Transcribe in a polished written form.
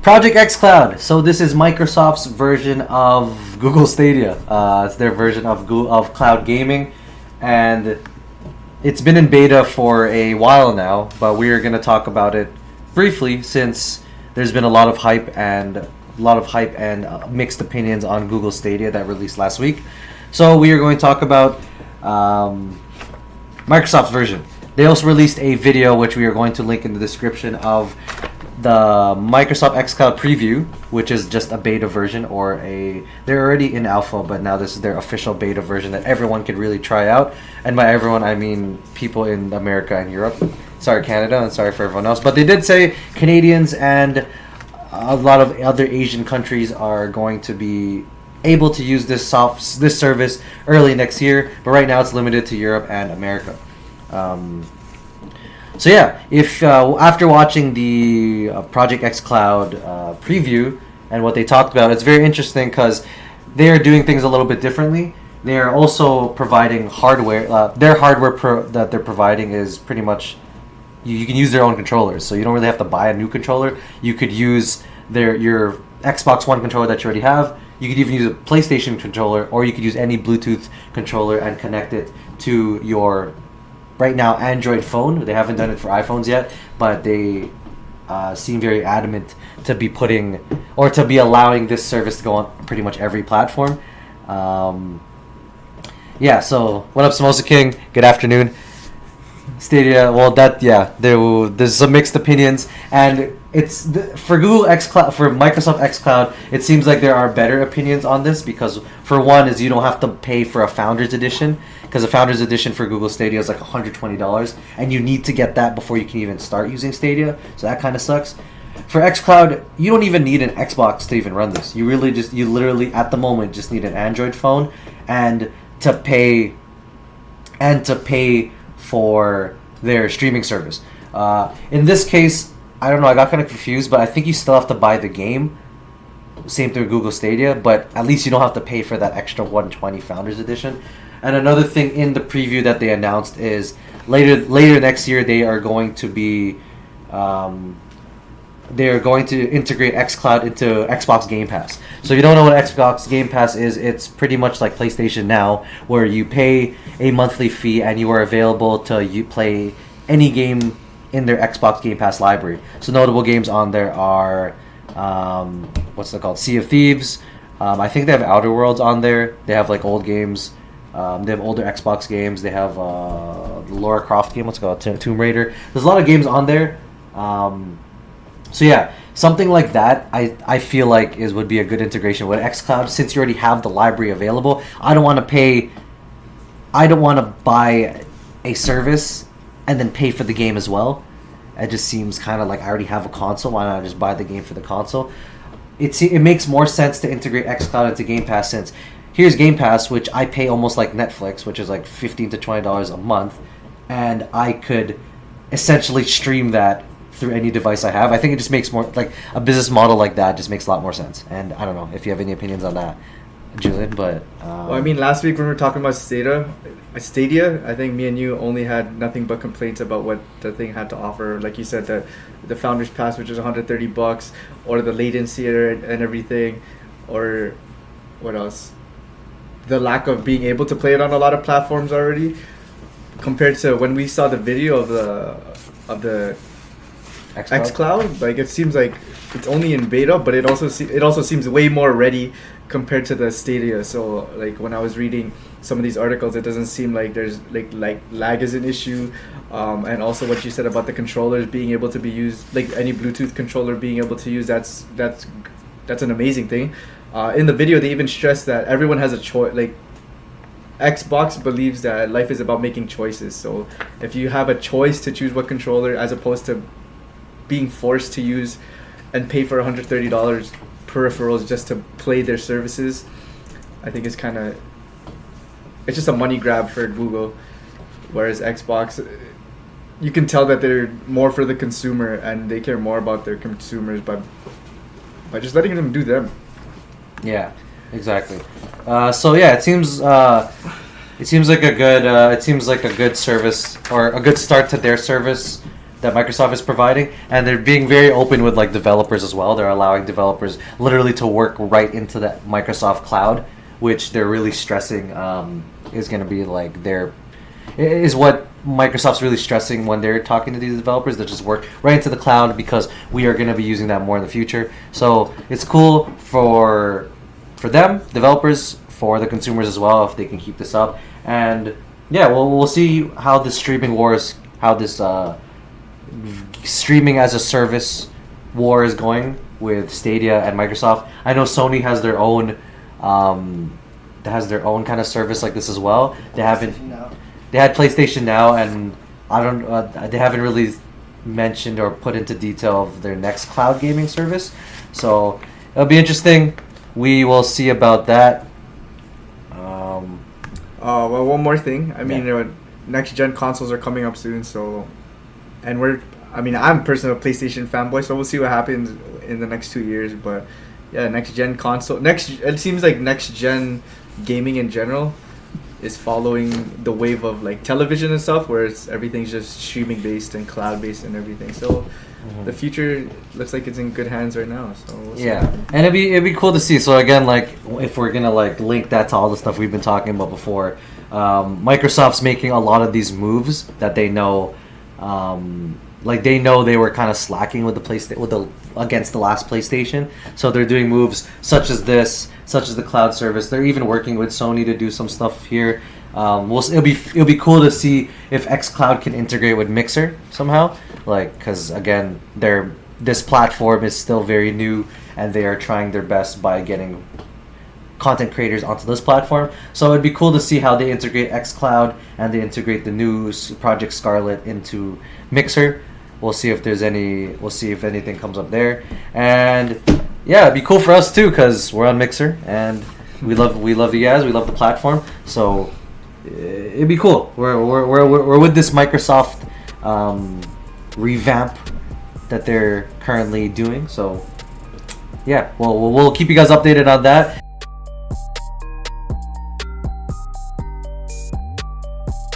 Project xCloud. So this is Microsoft's version of Google Stadia. It's their version of cloud gaming, and it's been in beta for a while now. But we are going to talk about it briefly since there's been a lot of hype and mixed opinions on Google Stadia that released last week. So we are going to talk about Microsoft's version. They also released a video which we are going to link in the description of the Microsoft xCloud preview, which is just a beta version they're already in alpha, but now this is their official beta version that everyone could really try out. And by everyone, I mean people in America and Europe. Sorry, Canada, and sorry for everyone else. But they did say Canadians and a lot of other Asian countries are going to be able to use this service early next year, but right now it's limited to Europe and America. So yeah, if after watching the Project xCloud preview and what they talked about, it's very interesting because they are doing things a little bit differently. They are also providing hardware. Their hardware that they're providing is pretty much you can use their own controllers, so you don't really have to buy a new controller. You could use your Xbox One controller that you already have. You could even use a PlayStation controller, or you could use any Bluetooth controller and connect it to your right now Android phone. They haven't done it for iPhones yet, but they seem very adamant to be allowing this service to go on pretty much every platform. Yeah, so what up, Samosa King? Good afternoon. Stadia, well, there's some mixed opinions, and it's for Microsoft xCloud. It seems like there are better opinions on this because, for one, is you don't have to pay for a Founders Edition, because a Founders Edition for Google Stadia is like $120, and you need to get that before you can even start using Stadia. So that kind of sucks. For xCloud, you don't even need an Xbox to even run this. You literally at the moment just need an Android phone and to pay for their streaming service. In this case, I don't know, I got kind of confused, but I think you still have to buy the game. Same through Google Stadia, but at least you don't have to pay for that extra $120 Founders Edition. And another thing in the preview that they announced is later next year they are going to integrate xCloud into Xbox Game Pass. So if you don't know what Xbox Game Pass is, it's pretty much like PlayStation Now, where you pay a monthly fee and you are available to play any game in their Xbox Game Pass library. So notable games on there are what's it called? Sea of Thieves. I think they have Outer Worlds on there. They have like old games. They have older Xbox games. They have the Lara Croft game. What's it called? Tomb Raider. There's a lot of games on there. So yeah, something like that I feel like would be a good integration with xCloud, since you already have the library available. I don't want to buy a service and then pay for the game as well. It just seems kind of like I already have a console. Why not just buy the game for the console? It makes more sense to integrate xCloud into Game Pass, since here's Game Pass, which I pay almost like Netflix, which is like $15 to $20 a month, and I could essentially stream that through any device I have. I think it just makes more, like, a business model like that just makes a lot more sense. And I don't know if you have any opinions on that, Julian, but well, I mean, last week when we were talking about Stadia, I think me and you only had nothing but complaints about what the thing had to offer. Like you said, the Founders Pass, which is $130, or the latency and everything, or what else? The lack of being able to play it on a lot of platforms already, compared to when we saw the video of the xCloud. Like, it seems like it's only in beta, but it also seems way more ready compared to the Stadia. So like when I was reading some of these articles, it doesn't seem like there's like lag is an issue, and also what you said about the controllers being able to be used, like any Bluetooth controller being able to use, that's an amazing thing. In the video, they even stressed that everyone has a choice. Like, Xbox believes that life is about making choices. So if you have a choice to choose what controller, as opposed to being forced to use and pay for $130 peripherals just to play their services, I think it's just a money grab for Google. Whereas Xbox, you can tell that they're more for the consumer and they care more about their consumers by just letting them do them. Yeah, exactly. So yeah, it seems like a good service, or a good start to their service that Microsoft is providing, and they're being very open with like developers as well. They're allowing developers literally to work right into the Microsoft cloud, which they're really stressing is going to be like is what Microsoft's really stressing when they're talking to these developers. They just work right into the cloud because we are going to be using that more in the future. So it's cool for them, developers, for the consumers as well, if they can keep this up. And yeah, we'll see how this streaming wars, how this streaming as a service war is going with Stadia and Microsoft. I know Sony has their own kind of service like this as well. They had PlayStation Now, and I don't they haven't really mentioned or put into detail of their next cloud gaming service. So it'll be interesting. We will see about that. Well, one more thing. I mean, next gen consoles are coming up soon, so, and I'm personally a PlayStation fanboy, so we'll see what happens in the next 2 years. But yeah, next gen console. It seems like next gen gaming in general is following the wave of like television and stuff, where everything's just streaming based and cloud based and everything. So the future looks like it's in good hands right now. So we'll see. Yeah, and it'd be cool to see. So again, like if we're gonna like link that to all the stuff we've been talking about before, Microsoft's making a lot of these moves that they know. Like they know they were kind of slacking with against the last PlayStation, so they're doing moves such as this, such as the cloud service. They're even working with Sony to do some stuff here. It'll be cool to see if xCloud can integrate with Mixer somehow, like because again, this platform is still very new, and they are trying their best by getting content creators onto this platform. So it'd be cool to see how they integrate xCloud and they integrate the new Project Scarlet into Mixer. We'll see if anything comes up there, and yeah, it'd be cool for us too because we're on Mixer and we love you guys. We love the platform, so it'd be cool. We're with this Microsoft revamp that they're currently doing. So yeah, we'll keep you guys updated on that.